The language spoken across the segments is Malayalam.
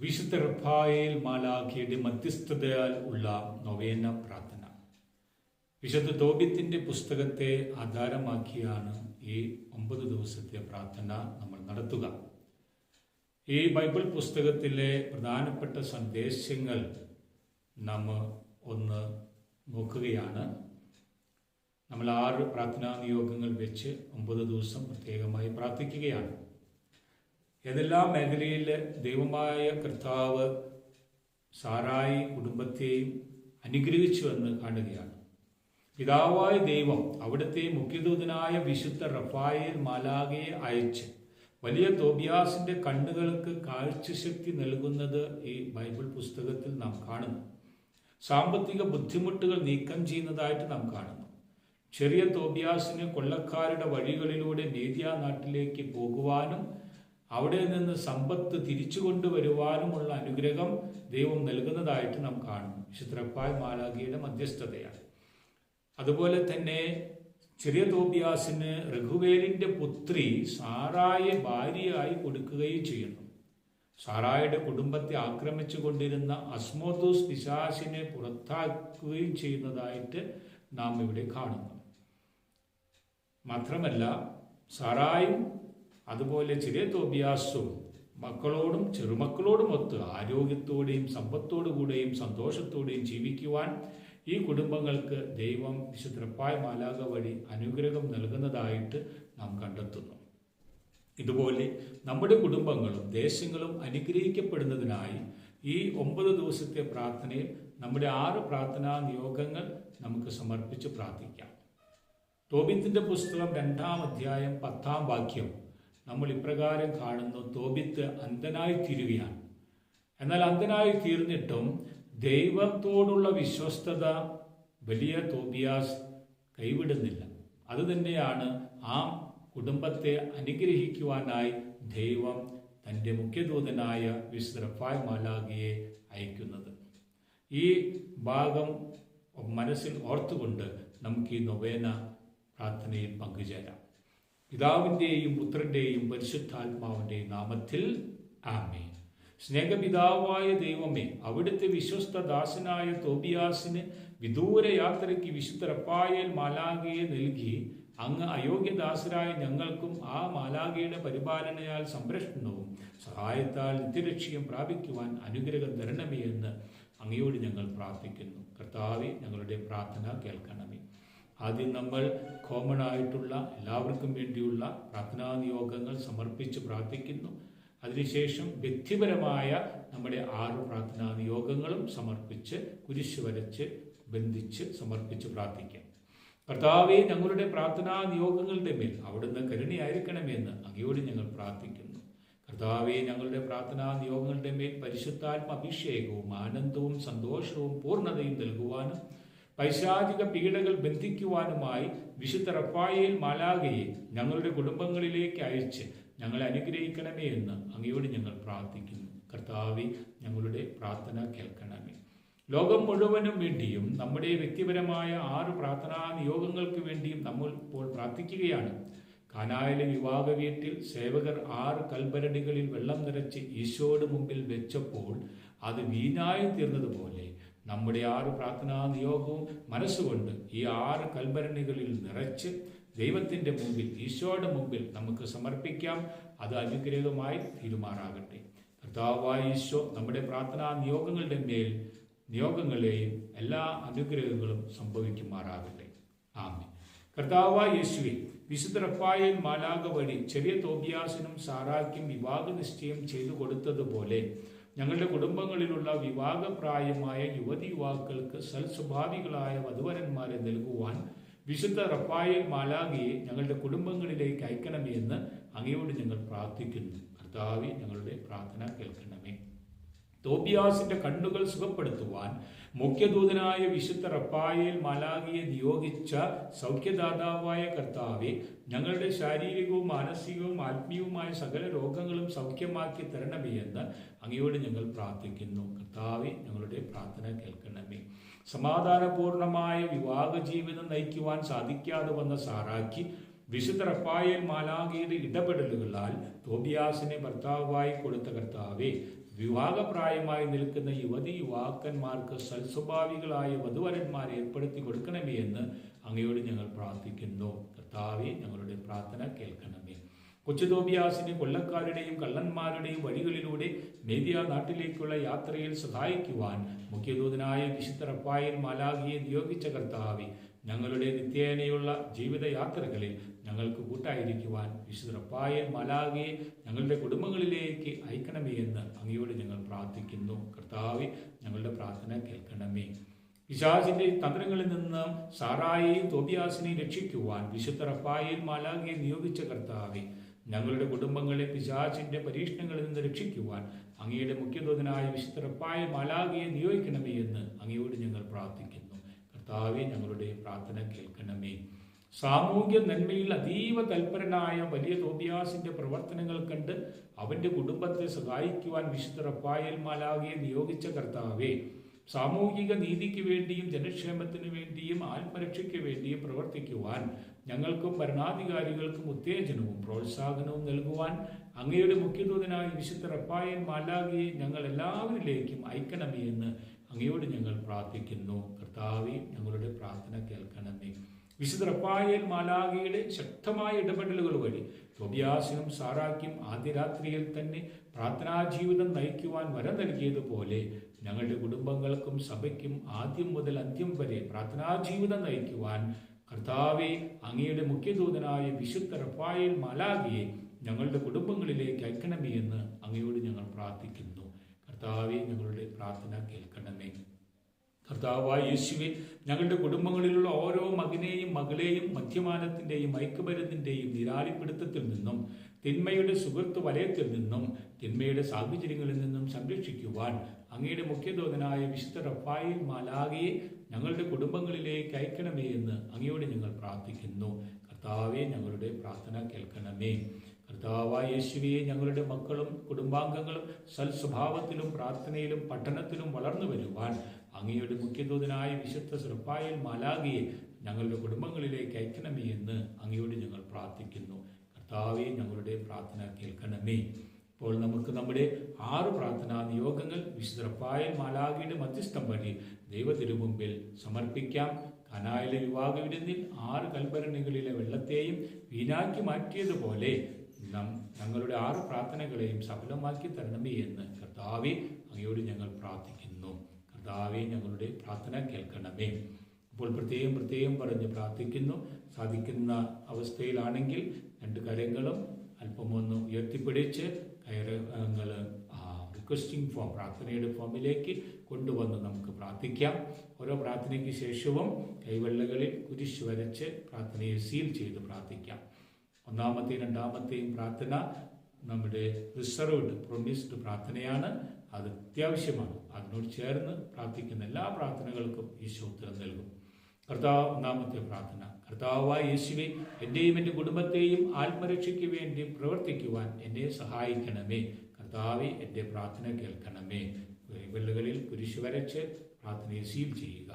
വിശുദ്ധ റഫായേൽ മാലാഖയുടെ മധ്യസ്ഥതയാൽ ഉള്ള നൊവേന പ്രാർത്ഥന. വിശുദ്ധ തോബിത്തിന്റെ പുസ്തകത്തെ ആധാരമാക്കിയാണ് ഈ 9 ദിവസത്തെ പ്രാർത്ഥന നമ്മൾ നടത്തുക. ഈ ബൈബിൾ പുസ്തകത്തിലെ പ്രധാനപ്പെട്ട സന്ദേശങ്ങൾ നാം ഒന്ന് നോക്കുകയാണ്. നമ്മൾ 6 പ്രാർത്ഥനാ നിയോഗങ്ങൾ വെച്ച് 9 ദിവസം പ്രത്യേകമായി പ്രാർത്ഥിക്കുകയാണ്. ഏതെല്ലാം മേഖലയിൽ ദൈവമായ കർത്താവ് സാറായി കുടുംബത്തെയും അനുഗ്രഹിച്ചുവെന്ന് കാണുകയാണ്. പിതാവായ ദൈവം അവിടുത്തെ മുഖ്യദൂതനായ വിശുദ്ധ റഫായേൽ മാലാഖയെ അയച്ച് വലിയ തോബിയാസിന്റെ കണ്ണുകൾക്ക് കാഴ്ചശക്തി നൽകുന്നത് ഈ ബൈബിൾ പുസ്തകത്തിൽ നാം കാണുന്നു. സാമ്പത്തിക ബുദ്ധിമുട്ടുകൾ നീക്കം ചെയ്യുന്നതായിട്ട് നാം കാണുന്നു. ചെറിയ തോബിയാസിന് കൊള്ളക്കാരുടെ വഴികളിലൂടെ മേദ്യ നാട്ടിലേക്ക് പോകുവാനും അവിടെ നിന്ന് സമ്പത്ത് തിരിച്ചു കൊണ്ടുവരുവാനുമുള്ള അനുഗ്രഹം ദൈവം നൽകുന്നതായിട്ട് നാം കാണുന്നു. വിശുദ്ധ റഫായേൽ മാലാഖയുടെ മധ്യസ്ഥതയാണ്. അതുപോലെ തന്നെ ചെറിയ തോബിയാസിന് റഘുവേലിന്റെ പുത്രി സാറായെ ഭാര്യയായി കൊടുക്കുകയും ചെയ്യുന്നു. സാറായുടെ കുടുംബത്തെ ആക്രമിച്ചു കൊണ്ടിരുന്ന അസ്മോദൂസ് പിശാചിനെ പുറത്താക്കുകയും ചെയ്യുന്നതായിട്ട് നാം ഇവിടെ കാണുന്നു. മാത്രമല്ല സാറായും അതുപോലെ ചെറിയ തോബിയാസും മക്കളോടും ചെറുമക്കളോടും ഒത്ത് ആരോഗ്യത്തോടെയും സമ്പത്തോടുകൂടെയും സന്തോഷത്തോടെയും ജീവിക്കുവാൻ ഈ കുടുംബങ്ങൾക്ക് ദൈവം വിശുദ്ധ റഫായേൽ മാലാഖ വഴി അനുഗ്രഹം നൽകുന്നതായിട്ട് നാം കണ്ടെത്തുന്നു. ഇതുപോലെ നമ്മുടെ കുടുംബങ്ങളും ദേശങ്ങളും അനുഗ്രഹിക്കപ്പെടുന്നതിനായി ഈ 9 ദിവസത്തെ പ്രാർത്ഥനയിൽ നമ്മുടെ 6 പ്രാർത്ഥനാ നിയോഗങ്ങൾ നമുക്ക് സമർപ്പിച്ച് പ്രാർത്ഥിക്കാം. തോബിത്തിന്റെ പുസ്തകം 2-ാം അധ്യായം 10-ാം വാക്യം നമ്മൾ ഇപ്രകാരം കാണുന്നു: തോബിത്ത് അന്ധനായി തീരുകയാണ്. എന്നാൽ അന്ധനായി തീർന്നിട്ടും ദൈവത്തോടുള്ള വിശ്വസ്തത വലിയ തോബിയാസ് കൈവിടുന്നില്ല. അതുതന്നെയാണ് ആ കുടുംബത്തെ അനുഗ്രഹിക്കുവാനായി ദൈവം തൻ്റെ മുഖ്യദൂതനായ വിശുദ്ധ റഫായേൽ മാലാഖയെ അയക്കുന്നത്. ഈ ഭാഗം മനസ്സിൽ ഓർത്തുകൊണ്ട് നമുക്ക് ഈ നൊവേന പ്രാർത്ഥനയിൽ പങ്കുചേരാം. പിതാവിൻ്റെയും പുത്രൻ്റെയും പരിശുദ്ധാത്മാവിൻ്റെയും നാമത്തിൽ ആമേൻ. സ്നേഹപിതാവായ ദൈവമേ, അവിടുത്തെ വിശ്വസ്ത ദാസനായ തോബിയാസിന് വിദൂര യാത്രയ്ക്ക് വിശുദ്ധ റഫായേൽ മാലാഖയെ നൽകി അങ്ങ് അയോഗ്യദാസരായ ഞങ്ങൾക്കും ആ മാലാഖയുടെ പരിപാലനയാൽ സംരക്ഷണവും സഹായത്താൽ നിത്യരക്ഷയും പ്രാപിക്കുവാൻ അനുഗ്രഹം തരണമേ എന്ന് അങ്ങയോട് ഞങ്ങൾ പ്രാർത്ഥിക്കുന്നു. കർത്താവേ, ഞങ്ങളുടെ പ്രാർത്ഥന കേൾക്കണമേ. ആദ്യം നമ്മൾ കോമൺ ആയിട്ടുള്ള എല്ലാവർക്കും വേണ്ടിയുള്ള പ്രാർത്ഥനാ നിയോഗങ്ങൾ സമർപ്പിച്ച് പ്രാർത്ഥിക്കുന്നു. അതിനുശേഷം വ്യക്തിപരമായ നമ്മുടെ 6 പ്രാർത്ഥനാ നിയോഗങ്ങളും സമർപ്പിച്ച് കുരിശ് വരച്ച് ബന്ധിച്ച് സമർപ്പിച്ച് പ്രാർത്ഥിക്കാം. കർത്താവേ, ഞങ്ങളുടെ പ്രാർത്ഥനാ നിയോഗങ്ങളുടെ മേൽ അവിടുന്ന് കരുണയായിരിക്കണമെന്ന് അങ്ങയോട് ഞങ്ങൾ പ്രാർത്ഥിക്കുന്നു. കർത്താവേ, ഞങ്ങളുടെ പ്രാർത്ഥനാ നിയോഗങ്ങളുടെ മേൽ പരിശുദ്ധാത്മ അഭിഷേകവും ആനന്ദവും സന്തോഷവും പൂർണ്ണതയും നൽകുവാനും പൈശാചിക പീഡകൾ ബന്ധിക്കുവാനുമായി വിശുദ്ധ റഫായേൽ മാലാഖയെ ഞങ്ങളുടെ കുടുംബങ്ങളിലേക്ക് അയച്ച് ഞങ്ങളെ അനുഗ്രഹിക്കണമേ എന്ന് അങ്ങയോട് ഞങ്ങൾ പ്രാർത്ഥിക്കുന്നു. കർത്താവേ, ഞങ്ങളുടെ പ്രാർത്ഥന കേൾക്കണമേ. ലോകം മുഴുവനും വേണ്ടിയും നമ്മുടെ വ്യക്തിപരമായ 6 പ്രാർത്ഥനാ നിയോഗങ്ങൾക്ക് വേണ്ടിയും നമ്മൾ ഇപ്പോൾ പ്രാർത്ഥിക്കുകയാണ്. കാനായിലെ വിവാഹ വീട്ടിൽ സേവകർ 6 കൽഭരണികളിൽ വെള്ളം നിറച്ച് ഈശോയുടെ മുമ്പിൽ വെച്ചപ്പോൾ അത് വീഞ്ഞായി തീർന്നതുപോലെ നമ്മുടെ 6 പ്രാർത്ഥനാ നിയോഗവും മനസ്സുകൊണ്ട് ഈ 6 കൽഭരണികളിൽ നിറച്ച് ദൈവത്തിൻ്റെ മുമ്പിൽ ഈശോയുടെ മുമ്പിൽ നമുക്ക് സമർപ്പിക്കാം. അത് അനുഗ്രഹമായി തീരുമാറാകട്ടെ. കർത്താവായ ഈശോ നമ്മുടെ പ്രാർത്ഥനാ നിയോഗങ്ങളെയും എല്ലാ അനുഗ്രഹങ്ങളും സംഭവിക്കുമാറാകട്ടെ. ആമേൻ. കർത്താവായ യേശുവേ, വിശുദ്ധ റഫായേൽ മാലാഖ വഴി ചെറിയ തോബിയാസിനും സാറായ്ക്കും വിവാഹ നിശ്ചയം ചെയ്തു കൊടുത്തതുപോലെ ഞങ്ങളുടെ കുടുംബങ്ങളിലുള്ള വിവാഹപ്രായമായ യുവതിയുവാക്കൾക്ക് സൽസ്വഭാവികളായ വധുവരന്മാരെ നൽകുവാൻ വിശുദ്ധ റഫായേൽ മാലാഖയെ ഞങ്ങളുടെ കുടുംബങ്ങളിലേക്ക് അയക്കണമേ എന്ന് അങ്ങയോട് ഞങ്ങൾ പ്രാർത്ഥിക്കുന്നു. കർത്താവേ, ഞങ്ങളുടെ പ്രാർത്ഥന കേൾക്കണമേ. തോബിയാസിന്റെ കണ്ണുകൾ സുഖപ്പെടുത്തുവാൻ മുഖ്യദൂതനായ വിശുദ്ധ റഫായേൽ മാലാഖയെ നിയോഗിച്ച സൗഖ്യദാതാവായ കർത്താവെ, ഞങ്ങളുടെ ശാരീരികവും മാനസികവും ആത്മീയവുമായ സകല രോഗങ്ങളും സൗഖ്യമാക്കി തരണമേ എന്ന് അങ്ങയോട് ഞങ്ങൾ പ്രാർത്ഥിക്കുന്നു. കർത്താവെ, ഞങ്ങളുടെ പ്രാർത്ഥന കേൾക്കണമേ. സമാധാനപൂർണമായ വിവാഹ ജീവിതം നയിക്കുവാൻ സാധിക്കാതെ വന്ന സാറാക്കി വിശുദ്ധ റഫായേൽ മാലാഖയുടെ ഇടപെടലുകളാൽ തോബിയാസിനെ ഭർത്താവായി കൊടുത്ത കർത്താവെ, വിവാഹപ്രായമായി നിൽക്കുന്ന യുവതി യുവാക്കന്മാർക്ക് സൽസ്വഭാവികളായ വധുവരന്മാരെ ഏർപ്പെടുത്തി കൊടുക്കണമേ എന്ന് അങ്ങയോട് ഞങ്ങൾ പ്രാർത്ഥിക്കുന്നു. കർത്താവേ, ഞങ്ങളുടെ പ്രാർത്ഥന കേൾക്കണമേ. കൊച്ചു തോബിയാസിനെ കൊള്ളക്കാരുടെയും കള്ളന്മാരുടെയും വഴികളിലൂടെ മേദ്യ നാട്ടിലേക്കുള്ള യാത്രയിൽ സഹായിക്കുവാൻ മുഖ്യദൂതനായ വിശുദ്ധ റഫായേൽ മാലാഖയെ നിയോഗിച്ച കർത്താവേ, ഞങ്ങളുടെ നിത്യേനയുള്ള ജീവിതയാത്രകളിൽ ഞങ്ങൾക്ക് കൂട്ടായിരിക്കുവാൻ വിശുദ്ധ റഫായേൽ മാലാഖയെ ഞങ്ങളുടെ കുടുംബങ്ങളിലേക്ക് അയക്കണമേ എന്ന് അങ്ങയോട് ഞങ്ങൾ പ്രാർത്ഥിക്കുന്നു. കർത്താവേ, ഞങ്ങളുടെ പ്രാർത്ഥന കേൾക്കണമേ. പിശാചിന്റെ തന്ത്രങ്ങളിൽ നിന്ന് സാറായെയും തോബിയാസിനെയും രക്ഷിക്കുവാൻ വിശുദ്ധ റഫായേൽ മാലാഖയെ നിയോഗിച്ച കർത്താവേ, ഞങ്ങളുടെ കുടുംബങ്ങളെ പിശാചിന്റെ പരീക്ഷണങ്ങളിൽ നിന്ന് രക്ഷിക്കുവാൻ അങ്ങയുടെ മുഖ്യദൂതനായ വിശുദ്ധ റഫായേൽ മാലാഖയെ നിയോഗിക്കണമേ എന്ന് അങ്ങയോട് ഞങ്ങൾ പ്രാർത്ഥിക്കുന്നു. കർത്താവേ, ഞങ്ങളുടെ പ്രാർത്ഥന കേൾക്കണമേ. സാമൂഹ്യ നന്മയിൽ അതീവ തൽപരനായ വലിയ തോബിയാസിന്റെ പ്രവർത്തനങ്ങൾ കണ്ട് അവന്റെ കുടുംബത്തെ സഹായിക്കുവാൻ വിശുദ്ധ റഫായേൽ മാലാഖയെ നിയോഗിച്ച കർത്താവേ, സാമൂഹിക നീതിക്ക് വേണ്ടിയും ജനക്ഷേമത്തിനു വേണ്ടിയും ആത്മരക്ഷയ്ക്ക് വേണ്ടിയും പ്രവർത്തിക്കുവാൻ ഞങ്ങൾക്കും ഭരണാധികാരികൾക്കും ഉത്തേജനവും പ്രോത്സാഹനവും നൽകുവാൻ അങ്ങയുടെ മുഖ്യദൂതനായ വിശുദ്ധ റഫായേൽ മാലാഖയെ ഞങ്ങൾ എല്ലാവരിലേക്കും അയക്കണമേ എന്ന് അങ്ങയോട് ഞങ്ങൾ പ്രാർത്ഥിക്കുന്നു. കർത്താവേ, ഞങ്ങളുടെ പ്രാർത്ഥന കേൾക്കണമേ. വിശുദ്ധ റഫായേൽ മാലാഖയുടെ ശക്തമായ ഇടപെടലുകൾ വഴി തോബിയാസിനും സാറായ്ക്കും ആദ്യ രാത്രിയിൽ തന്നെ പ്രാർത്ഥനാ ജീവിതം നയിക്കുവാൻ വരം നൽകിയതുപോലെ ഞങ്ങളുടെ കുടുംബങ്ങൾക്കും സഭയ്ക്കും ആദ്യം മുതൽ അന്ത്യം വരെ പ്രാർത്ഥനാ ജീവിതം നയിക്കുവാൻ കർത്താവെ, അങ്ങയുടെ മുഖ്യദൂതനായ വിശുദ്ധ റഫായേൽ മാലാഖയെ ഞങ്ങളുടെ കുടുംബങ്ങളിലേക്ക് അയക്കണമേ എന്ന് അങ്ങയോട് ഞങ്ങൾ പ്രാർത്ഥിക്കുന്നു. കർത്താവെ, ഞങ്ങളുടെ പ്രാർത്ഥന കേൾക്കണമേ. കർത്താവായ യേശുവേ, ഞങ്ങളുടെ കുടുംബങ്ങളിലുള്ള ഓരോ മകനെയും മകളെയും മദ്യപാനത്തിന്റെയും മയക്കുമരുന്നിന്റെയും നിരാളിപ്പിടുത്തത്തിൽ നിന്നും തിന്മയുടെ സുഹൃത്ത് വലയത്തിൽ നിന്നും തിന്മയുടെ സാഹചര്യങ്ങളിൽ നിന്നും സംരക്ഷിക്കുവാൻ അങ്ങയുടെ മുഖ്യദൂതനായ വിശുദ്ധ റഫായേൽ മാലാഖയെ ഞങ്ങളുടെ കുടുംബങ്ങളിലേക്ക് അയക്കണമേ എന്ന് അങ്ങയോട് ഞങ്ങൾ പ്രാർത്ഥിക്കുന്നു. കർത്താവെ, ഞങ്ങളുടെ പ്രാർത്ഥന കേൾക്കണമേ. കർത്താവായ യേശുവേ, ഞങ്ങളുടെ മക്കളും കുടുംബാംഗങ്ങളും സൽസ്വഭാവത്തിലും പ്രാർത്ഥനയിലും പഠനത്തിലും വളർന്നു വരുവാൻ അങ്ങയുടെ മുഖ്യദൂതനായ വിശുദ്ധ റഫായേൽ മാലാഖയെ ഞങ്ങളുടെ കുടുംബങ്ങളിലേക്ക് അയക്കണമേ എന്ന് അങ്ങയോട് ഞങ്ങൾ പ്രാർത്ഥിക്കുന്നു. കർത്താവെ, ഞങ്ങളുടെ പ്രാർത്ഥന കേൾക്കണമേ. ഇപ്പോൾ നമുക്ക് നമ്മുടെ 6 പ്രാർത്ഥനാ നിയോഗങ്ങൾ വിശുദ്ധ റഫായേൽ മാലാഖയുടെ മധ്യസ്ഥം വഴി ദൈവത്തിരുമുമ്പിൽ സമർപ്പിക്കാം. കനായിലെ വിവാഹ വിരുന്നിൽ 6 കൽഭരണികളിലെ വെള്ളത്തെയും വീഞ്ഞാക്കി മാറ്റിയതുപോലെ ഞങ്ങളുടെ 6 പ്രാർത്ഥനകളെയും സഫലമാക്കി തരണമേ എന്ന് കർത്താവെ, അങ്ങയോട് ഞങ്ങൾ പ്രാർത്ഥിക്കുന്നു. കർത്താവെ, ഞങ്ങളുടെ പ്രാർത്ഥന കേൾക്കണമേ. അപ്പോൾ പ്രത്യേകം പറഞ്ഞ് പ്രാർത്ഥിക്കുന്നു. സാധിക്കുന്ന അവസ്ഥയിലാണെങ്കിൽ 2 കരങ്ങളും അല്പമൊന്ന് ഉയർത്തിപ്പിടിച്ച് കയറങ്ങൾ റിക്വസ്റ്റിംഗ് ഫോം, പ്രാർത്ഥനയുടെ ഫോമിലേക്ക് കൊണ്ടുവന്ന് നമുക്ക് പ്രാർത്ഥിക്കാം. ഓരോ പ്രാർത്ഥനയ്ക്ക് ശേഷവും കൈവെള്ളകളിൽ കുരിശ് വരച്ച് പ്രാർത്ഥനയെ സീൽ ചെയ്ത് പ്രാർത്ഥിക്കാം. 1ാമത്തെയും 2ാമത്തെയും പ്രാർത്ഥന നമ്മുടെ റിസർവ്ഡ് പ്രൊമിസ്ഡ് പ്രാർത്ഥനയാണ്. അത് അത്യാവശ്യമാണ്. അതിനോട് ചേർന്ന് പ്രാർത്ഥിക്കുന്ന എല്ലാ പ്രാർത്ഥനകൾക്കും ഈശോ ഉത്തരം നൽകും. 1ാമത്തെ പ്രാർത്ഥന. കർത്താവായ യേശുവേ, എൻ്റെയും എൻ്റെ കുടുംബത്തെയും ആത്മരക്ഷയ്ക്ക് വേണ്ടി പ്രവർത്തിക്കുവാൻ എന്നെ സഹായിക്കണമേ. കർത്താവെ, എൻ്റെ പ്രാർത്ഥന കേൾക്കണമേ. വെള്ളുകളിൽ കുരിശ് വരച്ച് പ്രാർത്ഥനയെ സീൽ ചെയ്യുക.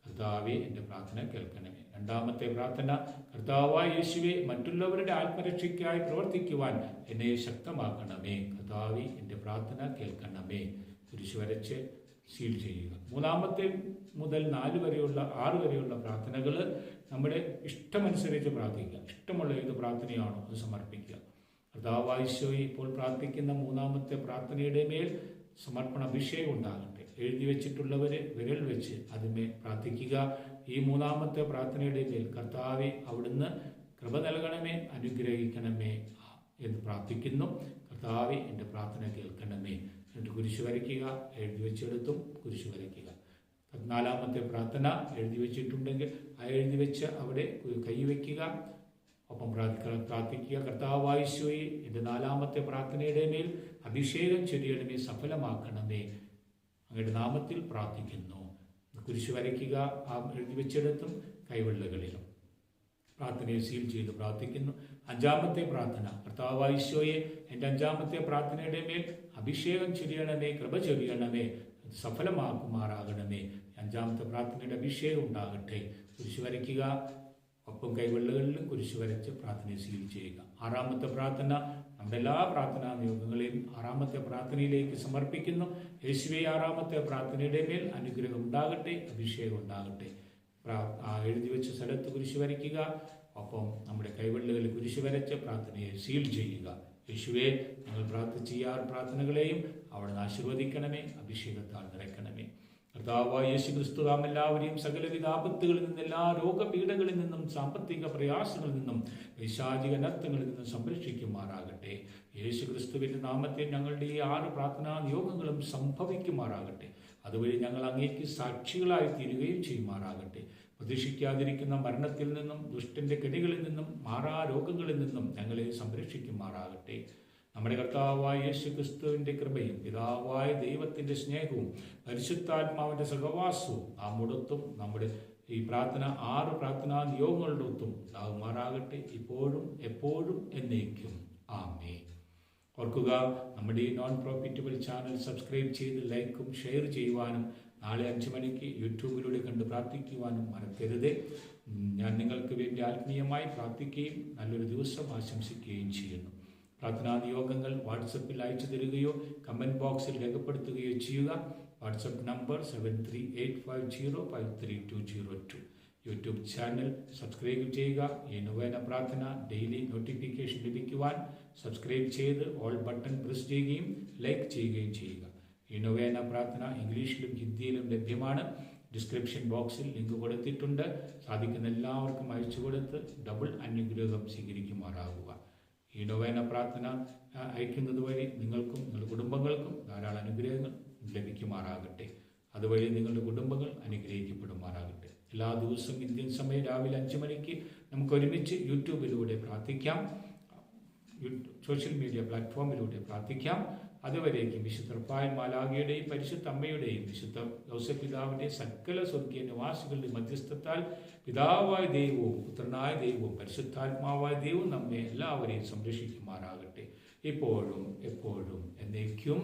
കർത്താവെ, എൻ്റെ പ്രാർത്ഥന കേൾക്കണമേ. 2ാമത്തെ പ്രാർത്ഥന. കർത്താവായ യേശുവേ, മറ്റുള്ളവരുടെ ആത്മരക്ഷയ്ക്കായി പ്രവർത്തിക്കുവാൻ എന്നെ ശക്തമാക്കണമേ. കർത്താവെ, എൻ്റെ പ്രാർത്ഥന കേൾക്കണമേ. കുരിശ് വരച്ച് സീൽ ചെയ്യുക. 3ാമത്തെ മുതൽ 4 വരെയുള്ള 6 വരെയുള്ള പ്രാർത്ഥനകൾ നമ്മുടെ ഇഷ്ടമനുസരിച്ച് പ്രാർത്ഥിക്കുക. ഇഷ്ടമുള്ള ഏത് പ്രാർത്ഥനയാണോ അത് സമർപ്പിക്കുക. കർത്താവായ യേശുവേ, ഇപ്പോൾ പ്രാർത്ഥിക്കുന്ന 3ാമത്തെ പ്രാർത്ഥനയുടെ മേൽ സമർപ്പണ അഭിഷേകം ഉണ്ടാകട്ടെ. എഴുതി വെച്ചിട്ടുള്ളവരെ വിരൽ വെച്ച് അതിന്മേൽ പ്രാർത്ഥിക്കുക. ഈ 3ാമത്തെ പ്രാർത്ഥനയുടെ മേൽ കർത്താവെ, അവിടുന്ന് കൃപ നൽകണമേ, അനുഗ്രഹിക്കണമേ എന്ന് പ്രാർത്ഥിക്കുന്നു. കർത്താവെ, എൻ്റെ പ്രാർത്ഥന കേൾക്കണമേ. എന്നിട്ട് കുരിശ് വരയ്ക്കുക. എഴുതി വെച്ചെടുത്തും കുരിശ് വരയ്ക്കുക. 4ാമത്തെ പ്രാർത്ഥന എഴുതി വെച്ചിട്ടുണ്ടെങ്കിൽ ആ എഴുതി വെച്ച് അവിടെ കൈവയ്ക്കുക. ഒപ്പം പ്രാർത്ഥിക്കുക. കർത്താവായ യേശുവേ, എൻ്റെ 4ാമത്തെ പ്രാർത്ഥനയുടെ മേൽ അഭിഷേകം ചൊരിയണമേ, സഫലമാക്കണമേ. അങ്ങയുടെ നാമത്തിൽ പ്രാർത്ഥിക്കുന്നു. കുരിശ് വരയ്ക്കുക. ആ എഴുതി വെച്ചെടുത്തും കൈവെള്ളകളിലും പ്രാർത്ഥനയെ സീൽ ചെയ്ത് പ്രാർത്ഥിക്കുന്നു. 5ാമത്തെ പ്രാർത്ഥന. കർത്താവായ യേശുവേ, എൻ്റെ 5ാമത്തെ പ്രാർത്ഥനയുടെ മേൽ അഭിഷേകം ചൊരിയണമേ, കൃപ ചൊരിയണമേ, സഫലമാക്കുമാറാകണമേ. 5ാമത്തെ പ്രാർത്ഥനയുടെ അഭിഷേകം ഉണ്ടാകട്ടെ. കുരിശ് വരയ്ക്കുക. ഒപ്പം കൈവെള്ളുകളിലും കുരിശ് വരച്ച് പ്രാർത്ഥനയെ സീൽ ചെയ്യുക. 6ാമത്തെ പ്രാർത്ഥന. നമ്മുടെ എല്ലാ പ്രാർത്ഥനാ നിയോഗങ്ങളെയും 6ാമത്തെ പ്രാർത്ഥനയിലേക്ക് സമർപ്പിക്കുന്നു. യേശുവേ, 6ാമത്തെ പ്രാർത്ഥനയുടെ മേൽ അനുഗ്രഹം ഉണ്ടാകട്ടെ, അഭിഷേകം ഉണ്ടാകട്ടെ. എഴുതി വെച്ച സ്ഥലത്ത് കുരിശ് വരയ്ക്കുക. ഒപ്പം നമ്മുടെ കൈവെള്ളുകളിൽ കുരിശ് വരച്ച് പ്രാർത്ഥനയെ സീൽ ചെയ്യുക. യേശുവേ, ഞങ്ങൾ പ്രാർത്ഥിച്ച ഈ 6 പ്രാർത്ഥനകളെയും അവിടുന്ന് ആശീർവദിക്കണമേ, അഭിഷേകത്താൽ നിറയ്ക്കണമേ. കർത്താവായ യേശു ക്രിസ്തു നാം എല്ലാവരെയും സകലവിധ ആപത്തുകളിൽ നിന്നും, എല്ലാ രോഗപീഠകളിൽ നിന്നും, സാമ്പത്തിക പ്രയാസങ്ങളിൽ നിന്നും, പൈശാചിക നർത്തങ്ങളിൽ നിന്നും സംരക്ഷിക്കുമാറാകട്ടെ. യേശു ക്രിസ്തുവിന്റെ നാമത്തിൽ ഞങ്ങളുടെ ഈ 6 പ്രാർത്ഥനാ നിയോഗങ്ങളും സംഭവിക്കുമാറാകട്ടെ. അതുവഴി ഞങ്ങൾ അങ്ങേക്ക് സാക്ഷികളായി തീരുകയും ചെയ്യുമാറാകട്ടെ. പ്രതീക്ഷിക്കാതിരിക്കുന്ന മരണത്തിൽ നിന്നും, ദുഷ്ടന്റെ കെണികളിൽ നിന്നും, മാറാ രോഗങ്ങളിൽ നിന്നും ഞങ്ങളെ സംരക്ഷിക്കുമാറാകട്ടെ. നമ്മുടെ കർത്താവായ യേശു ക്രിസ്തുവിന്റെ കൃപയും പിതാവായ ദൈവത്തിന്റെ സ്നേഹവും പരിശുദ്ധാത്മാവിന്റെ സഹവാസവും നാമോടൊത്തും നമ്മുടെ ഈ 6 പ്രാർത്ഥനാ നിയോഗങ്ങളുടെ ഒത്തും ഉണ്ടാകുമാറാകട്ടെ, ഇപ്പോഴും എപ്പോഴും എന്നേക്കും. ആമേൻ. ഓർക്കുക, നമ്മുടെ ഈ നോൺ പ്രോഫിറ്റബിൾ ചാനൽ സബ്സ്ക്രൈബ് ചെയ്ത് ലൈക്കും ഷെയർ ചെയ്യുവാനും നാളെ 5 മണിക്ക് യൂട്യൂബിലൂടെ കണ്ട് പ്രാർത്ഥിക്കുവാനും മറക്കരുത്. ഞാൻ നിങ്ങൾക്ക് വേണ്ടി ആത്മീയമായി പ്രാർത്ഥിക്കുകയും നല്ലൊരു ദിവസം ആശംസിക്കുകയും ചെയ്യുന്നു. പ്രാർത്ഥനാ നിയോഗങ്ങൾ വാട്സപ്പിൽ അയച്ചു തരികയോ കമൻറ്റ് ബോക്സിൽ രേഖപ്പെടുത്തുകയോ ചെയ്യുക. WhatsApp number 7385053202. YouTube channel subscribe ചെയ്യുക. ഈ നൊവേന പ്രാർത്ഥന ഡെയിലി നോട്ടിഫിക്കേഷൻ ലഭിക്കുവാൻ സബ്സ്ക്രൈബ് ചെയ്ത് ഓൾ ബട്ടൺ പ്രസ് ചെയ്യുകയും ലൈക്ക് ചെയ്യുകയും ചെയ്യുക. ഈ നൊവേന പ്രാർത്ഥന ഇംഗ്ലീഷിലും ഹിന്ദിയിലും ലഭ്യമാണ്. ഡിസ്ക്രിപ്ഷൻ ബോക്സിൽ ലിങ്ക് കൊടുത്തിട്ടുണ്ട്. സാധിക്കുന്ന എല്ലാവർക്കും അയച്ചു കൊടുത്ത് ഡബിൾ അനുഗ്രഹം സ്വീകരിക്കുമാറാകുക. ഈ നൊവേന പ്രാർത്ഥന അയക്കുന്നത് വഴി നിങ്ങൾക്കും നിങ്ങളുടെ കുടുംബങ്ങൾക്കും ധാരാളം അനുഗ്രഹങ്ങൾ ലഭിക്കുമാറാകട്ടെ. അതുവഴി നിങ്ങളുടെ കുടുംബങ്ങൾ അനുഗ്രഹിക്കപ്പെടുമാറാകട്ടെ. എല്ലാ ദിവസവും ഇന്ത്യൻ സമയം രാവിലെ 5 മണിക്ക് നമുക്ക് ഒരുമിച്ച് യൂട്യൂബിലൂടെ പ്രാർത്ഥിക്കാം, സോഷ്യൽ മീഡിയ പ്ലാറ്റ്ഫോമിലൂടെ പ്രാർത്ഥിക്കാം. അതുവരേക്കും വിശുദ്ധ റഫായേൽ മാലാഖയുടെയും പരിശുദ്ധ അമ്മയുടെയും വിശുദ്ധ യോസേപ്പ് പിതാവിന്റെ സകല സ്വർഗീയ നിവാസികളുടെ മധ്യസ്ഥത്താൽ പിതാവായ ദൈവവും പുത്രനായ ദൈവവും പരിശുദ്ധാത്മാവായ ദൈവവും നമ്മെ എല്ലാവരെയും സംരക്ഷിക്കുമാറാകട്ടെ, ഇപ്പോഴും എപ്പോഴും എന്നേക്കും.